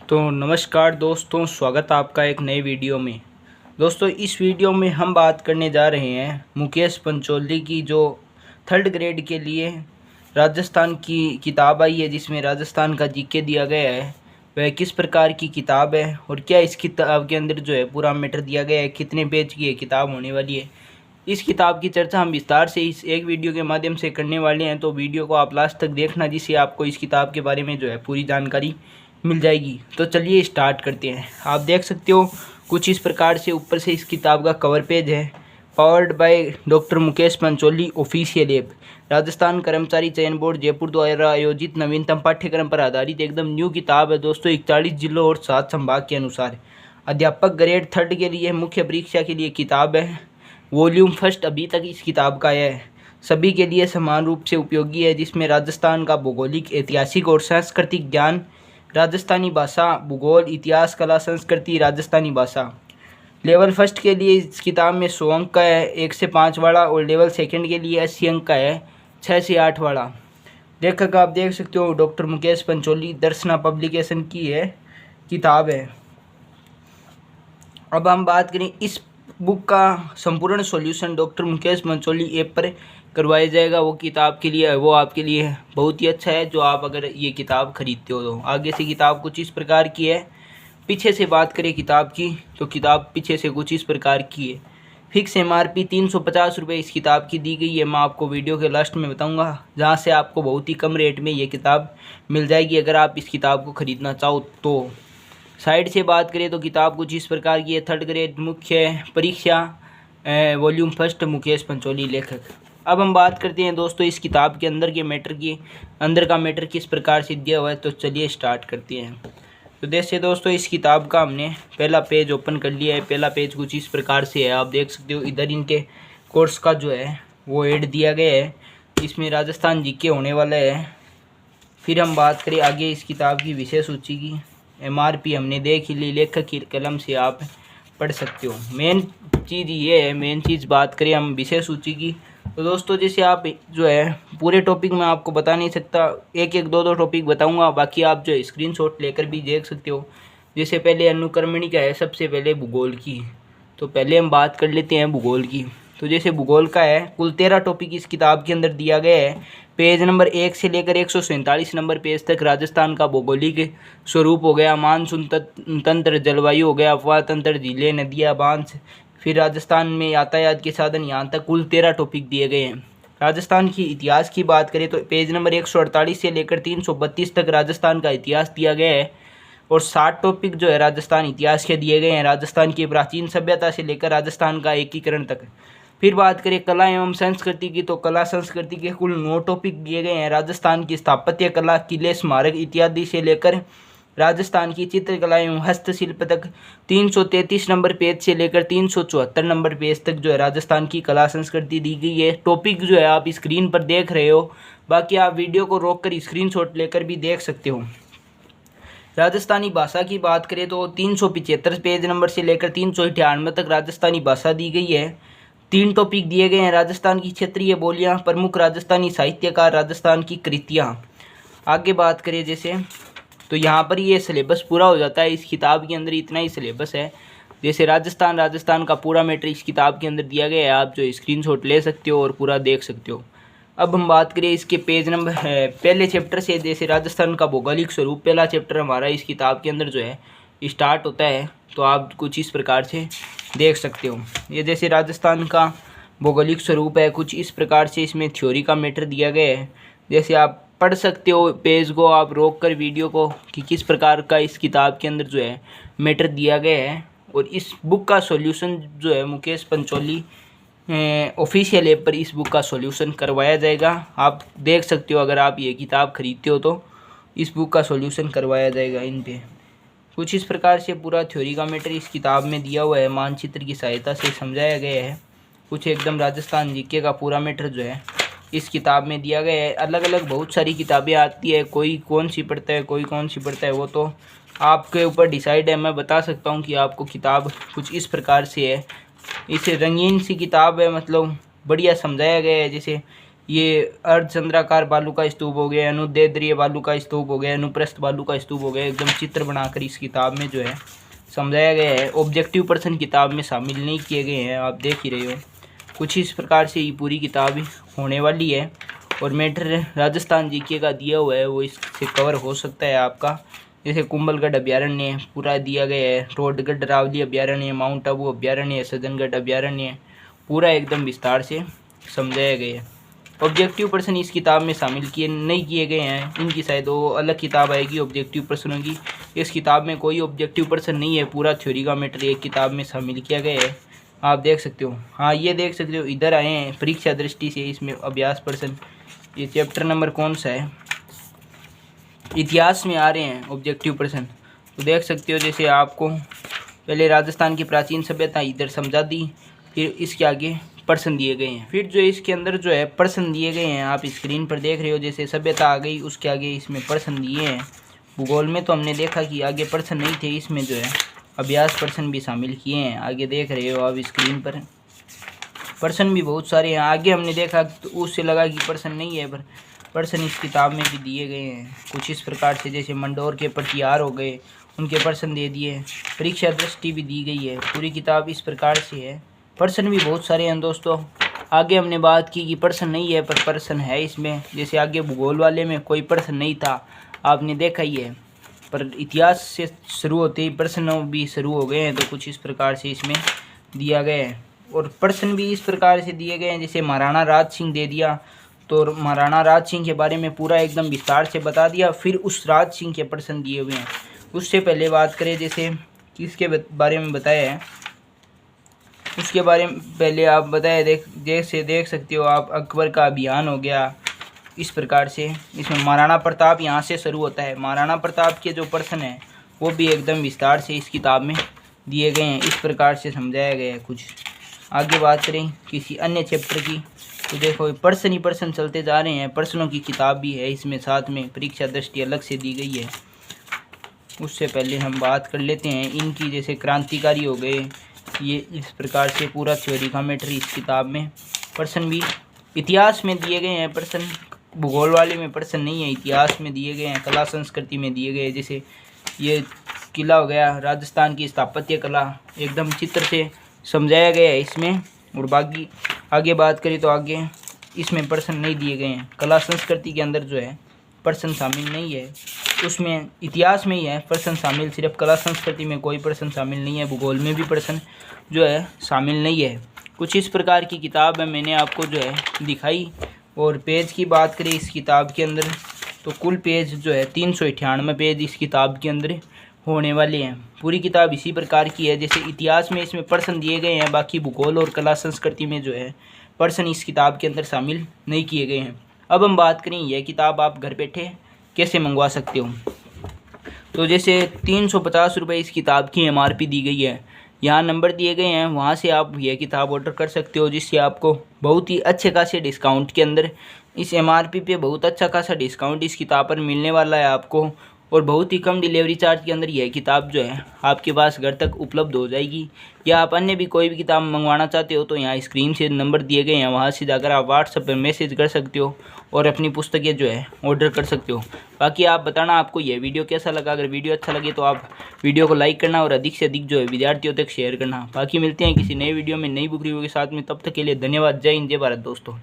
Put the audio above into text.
तो नमस्कार दोस्तों, स्वागत है आपका एक नए वीडियो में। दोस्तों, इस वीडियो में हम बात करने जा रहे हैं मुकेश पंचोली की जो 3rd ग्रेड के लिए राजस्थान की किताब आई है, जिसमें राजस्थान का जीके दिया गया है। वह किस प्रकार की किताब है और क्या इस किताब के अंदर जो है पूरा मैटर दिया गया है, कितने पेज की ये किताब होने वाली है। इस किताब की चर्चा हम विस्तार से इस एक वीडियो के माध्यम से करने वाले हैं, तो वीडियो को आप लास्ट तक देखना, जिससे आपको इस किताब के बारे में जो है पूरी जानकारी मिल जाएगी। तो चलिए स्टार्ट करते हैं। आप देख सकते हो कुछ इस प्रकार से ऊपर से इस किताब का कवर पेज है। Powered by doctor Mukesh Pancholi official app, Rajasthan कर्मचारी चयन बोर्ड जयपुर द्वारा आयोजित नवीनतम पाठ्यक्रम पर आधारित एकदम न्यू किताब है दोस्तों। 41 जिलों और 7 संभाग के अनुसार अध्यापक ग्रेड 3rd के लिए मुख्य परीक्षा के लिए किताब है। वॉल्यूम 1 अभी तक इस किताब का है, सभी के लिए समान रूप से उपयोगी है, जिसमें राजस्थान का भौगोलिक, ऐतिहासिक और सांस्कृतिक ज्ञान, राजस्थानी भाषा, भूगोल, इतिहास, कला, संस्कृति, राजस्थानी भाषा। लेवल 1 के लिए इस किताब में 100 अंक का है, 1 से 5 वाला, और लेवल 2 के लिए 80 अंक का है, 6 से 8 वाला। लेखक आप देख सकते हो डॉक्टर मुकेश पंचोली, दर्शना पब्लिकेशन की है किताब है। अब हम बात करें इस बुक का संपूर्ण solution doctor Mukesh Pancholi app पर करवाया जाएगा। वो किताब के लिए वो आपके लिए बहुत ही अच्छा है, जो आप अगर ये किताब खरीदते हो तो। आगे से किताब कुछ इस प्रकार की है। पीछे से बात करें किताब की, तो किताब पीछे से कुछ इस प्रकार की है। फिक्स MRP 350 रुपये इस किताब की दी गई है। मैं आपको वीडियो के लास्ट में बताऊंगा, जहाँ से आपको बहुत ही कम रेट में ये किताब मिल जाएगी अगर आप इस किताब को ख़रीदना चाहो तो। साइड से बात करें तो किताब कुछ इस प्रकार की है। 3rd ग्रेड मुख्य परीक्षा, वॉल्यूम 1, मुकेश पंचोली लेखक। अब हम बात करते हैं दोस्तों इस किताब के अंदर के मैटर की, अंदर का मैटर किस प्रकार से दिया हुआ है। तो चलिए स्टार्ट करते हैं। तो जैसे दोस्तों इस किताब का हमने पहला पेज ओपन कर लिया है। पहला पेज कुछ इस प्रकार से है, आप देख सकते हो। इधर इनके कोर्स का जो है वो ऐड दिया गया है, इसमें राजस्थान जीके होने वाला है। फिर हम बात करें आगे इस किताब की विषय सूची की। MRP हमने देख ही ली, लेखक की कलम से आप पढ़ सकते हो। मेन चीज़ ये है, मेन चीज़ बात करें हम विषय सूची की, तो दोस्तों जैसे आप जो है पूरे टॉपिक में आपको बता नहीं सकता, एक एक दो टॉपिक बताऊंगा, बाकी आप जो है स्क्रीनशॉट लेकर भी देख सकते हो। जैसे पहले अनुक्रमणिका का है, सबसे पहले भूगोल की, तो पहले हम बात कर लेते हैं भूगोल की। तो जैसे भूगोल का है, कुल 13 टॉपिक इस किताब के अंदर दिया गया है। पेज नंबर 1 से लेकर 147 नंबर पेज तक राजस्थान का भौगोलिक स्वरूप हो गया, मानसून तंत्र, जलवायु हो गया, अफवाह तंत्र, झीलें, नदियाँ, बांध, फिर राजस्थान में यातायात के साधन, यहाँ तक कुल 13 टॉपिक दिए गए हैं। राजस्थान की इतिहास की बात करें तो पेज नंबर 148 से लेकर 332 तक राजस्थान का इतिहास दिया गया है, और 60 टॉपिक जो है राजस्थान इतिहास के दिए गए हैं, राजस्थान की प्राचीन सभ्यता से लेकर राजस्थान का एकीकरण तक। फिर बात करें कला एवं संस्कृति की, तो कला संस्कृति के कुल 9 टॉपिक दिए गए हैं। राजस्थान की स्थापत्य कला, किले, स्मारक इत्यादि से लेकर राजस्थान की चित्रकला एवं हस्तशिल्प तक 333 नंबर पेज से लेकर 374 नंबर पेज तक जो है राजस्थान की कला संस्कृति दी गई है। टॉपिक जो है आप स्क्रीन पर देख रहे हो, बाकी आप वीडियो को रोककर स्क्रीनशॉट लेकर भी देख सकते हो। राजस्थानी भाषा की बात करें तो 375 पेज नंबर से लेकर 398 तक राजस्थानी भाषा दी गई है। 3 टॉपिक दिए गए हैं। राजस्थान की क्षेत्रीय बोलियां, प्रमुख राजस्थानी साहित्यकार, राजस्थान की कृतियां। आगे बात करें जैसे, तो यहाँ पर ये सिलेबस पूरा हो जाता है। इस किताब के अंदर इतना ही सिलेबस है। जैसे राजस्थान का पूरा मैटर इस किताब के अंदर दिया गया है, आप जो स्क्रीनशॉट ले सकते हो और पूरा देख सकते हो। अब हम बात करें इसके पेज नंबर पहले चैप्टर से, जैसे राजस्थान का भौगोलिक स्वरूप, पहला चैप्टर हमारा इस किताब के अंदर जो है स्टार्ट होता है, तो आप कुछ इस प्रकार से देख सकते हो। ये जैसे राजस्थान का भौगोलिक स्वरूप है, कुछ इस प्रकार से इसमें थ्योरी का मैटर दिया गया है। जैसे आप पढ़ सकते हो पेज को आप रोक कर वीडियो को, कि किस प्रकार का इस किताब के अंदर जो है मैटर दिया गया है। और इस बुक का सॉल्यूशन जो है मुकेश पंचोली ऑफिशियल ऐप पर इस बुक का सॉल्यूशन करवाया जाएगा। आप देख सकते हो, अगर आप ये किताब खरीदते हो तो इस बुक का सॉल्यूशन करवाया जाएगा इन पे। कुछ इस प्रकार से पूरा थ्योरी का मैटर इस किताब में दिया हुआ है, मानचित्र की सहायता से समझाया गया है। कुछ एकदम राजस्थान जीके का पूरा मैटर जो है इस किताब में दिया गया है। अलग अलग बहुत सारी किताबें आती है, कोई कौन सी पढ़ता है, कोई कौन सी पढ़ता है, वो तो आपके ऊपर डिसाइड है। मैं बता सकता हूँ कि आपको किताब कुछ इस प्रकार से है। इसे रंगीन सी किताब है, मतलब बढ़िया समझाया गया है। जैसे ये अर्धचंद्राकार बालू का स्तूप हो गया, अनुदैर्ध्य बालू का स्तूप हो गया, अनुप्रस्थ बालू का स्तूप हो गया। एकदम चित्र बनाकर इस किताब में जो है समझाया गया है। ऑब्जेक्टिव प्रश्न किताब में शामिल नहीं किए गए हैं, आप देख ही रहे हो। कुछ इस प्रकार से ये पूरी किताब होने वाली है और मैटर राजस्थान जीके का दिया हुआ है, वो इससे कवर हो सकता है आपका। जैसे कुंभलगढ़ अभ्यारण्य पूरा दिया गया है, रोहतगढ़ रावली अभ्यारण्य, माउंट आबू अभ्यारण्य, सज्जनगढ़ अभ्यारण्य, पूरा एकदम विस्तार से समझाया गया है। ऑब्जेक्टिव प्रश्न इस किताब में शामिल किए नहीं किए गए हैं, इनकी शायद वो अलग किताब आएगी ऑब्जेक्टिव प्रश्नों की। इस किताब में कोई ऑब्जेक्टिव प्रश्न नहीं है, पूरा थ्योरी का मैटर एक किताब में शामिल किया गया है, आप देख सकते हो। हाँ, ये देख सकते हो, इधर आए हैं परीक्षा दृष्टि से इसमें अभ्यास प्रश्न। ये चैप्टर नंबर कौन सा है, इतिहास में आ रहे हैं ऑब्जेक्टिव प्रश्न। तो देख सकते हो, जैसे आपको पहले राजस्थान की प्राचीन सभ्यता इधर समझा दी, फिर इसके आगे प्रश्न दिए गए हैं। फिर जो इसके अंदर जो है प्रश्न दिए गए हैं, आप स्क्रीन पर देख रहे हो। जैसे सभ्यता आ गई, उसके आगे इसमें प्रश्न दिए हैं। भूगोल में तो हमने देखा कि आगे प्रश्न नहीं थे, इसमें जो है अभ्यास प्रश्न भी शामिल किए हैं। आगे देख रहे हो आप स्क्रीन पर, प्रश्न भी बहुत सारे हैं। आगे हमने देखा तो उससे लगा कि प्रश्न नहीं है, पर प्रश्न इस किताब में भी दिए गए हैं कुछ इस प्रकार से। जैसे मंडोर के पटियार हो गए, उनके प्रश्न दे दिए। परीक्षा दृष्टि भी दी गई है। पूरी किताब इस प्रकार से है। प्रश्न भी बहुत सारे हैं दोस्तों। आगे हमने बात की कि प्रश्न नहीं है, पर प्रश्न है इसमें। जैसे आगे भूगोल वाले में कोई प्रश्न नहीं था, आपने देखा ही है, पर इतिहास से शुरू होते ही प्रश्न भी शुरू हो गए हैं। तो कुछ इस प्रकार से इसमें दिया गया है और प्रश्न भी इस प्रकार से दिए गए हैं। जैसे महाराणा राज सिंह दे दिया, तो महाराणा राज सिंह के बारे में पूरा एकदम विस्तार से बता दिया। फिर उस राज सिंह के प्रश्न दिए हुए हैं। उससे पहले बात करें, जैसे किसके बारे में बताया है, उसके बारे में पहले आप बताए देख सकते हो आप, अकबर का अभियान हो गया। इस प्रकार से इसमें महाराणा प्रताप यहाँ से शुरू होता है। महाराणा प्रताप के जो प्रश्न हैं वो भी एकदम विस्तार से इस किताब में दिए गए हैं। इस प्रकार से समझाया गया है। कुछ आगे बात करें किसी अन्य चैप्टर की, तो देखो प्रश्न ही प्रश्न चलते जा रहे हैं। प्रश्नों की किताब भी है इसमें, साथ में परीक्षा दृष्टि अलग से दी गई है। उससे पहले हम बात कर लेते हैं इनकी, जैसे क्रांतिकारी हो गए। ये इस प्रकार से पूरा थ्योरी का मैटर इस किताब में। प्रश्न भी इतिहास में दिए गए हैं, प्रश्न भूगोल वाले में प्रश्न नहीं है, इतिहास में दिए गए हैं, कला संस्कृति में दिए गए। जैसे ये किला हो गया, राजस्थान की स्थापत्य कला एकदम चित्र से समझाया गया है इसमें। और बाकी आगे बात करें तो आगे इसमें प्रश्न नहीं दिए गए हैं। कला संस्कृति के अंदर जो है प्रश्न शामिल नहीं है, उसमें इतिहास में ही है प्रश्न शामिल, सिर्फ कला संस्कृति में कोई प्रश्न शामिल नहीं है। भूगोल में भी प्रश्न जो है शामिल नहीं है। कुछ इस प्रकार की किताब है, मैंने आपको जो है दिखाई। और पेज की बात करें इस किताब के अंदर, तो कुल पेज जो है 398 पेज इस किताब के अंदर होने वाले हैं। पूरी किताब इसी प्रकार की है। जैसे इतिहास में इसमें प्रश्न दिए गए हैं, बाकी भूगोल और कला संस्कृति में जो है प्रश्न इस किताब के अंदर शामिल नहीं किए गए हैं। अब हम बात करें यह किताब आप घर बैठे कैसे मंगवा सकते हो। तो जैसे 350 रुपये इस किताब की MRP दी गई है, यहाँ नंबर दिए गए हैं, वहाँ से आप यह किताब ऑर्डर कर सकते हो, जिससे आपको बहुत ही अच्छे खासे डिस्काउंट के अंदर इस MRP पे बहुत अच्छा खासा डिस्काउंट इस किताब पर मिलने वाला है आपको। और बहुत ही कम डिलीवरी चार्ज के अंदर यह किताब जो है आपके पास घर तक उपलब्ध हो जाएगी। या आप अन्य भी कोई भी किताब मंगवाना चाहते हो तो यहाँ स्क्रीन से नंबर दिए गए हैं, वहाँ से जाकर आप व्हाट्सएप पर मैसेज कर सकते हो और अपनी पुस्तकें जो है ऑर्डर कर सकते हो। बाकी आप बताना आपको यह वीडियो कैसा लगा। अगर वीडियो अच्छा लगे तो आप वीडियो को लाइक करना और अधिक से अधिक जो है विद्यार्थियों तक शेयर करना। बाकी मिलते हैं किसी नए वीडियो में नई बुक रिव्यू के साथ में, तब तक के लिए धन्यवाद। जय हिंद, जय भारत दोस्तों।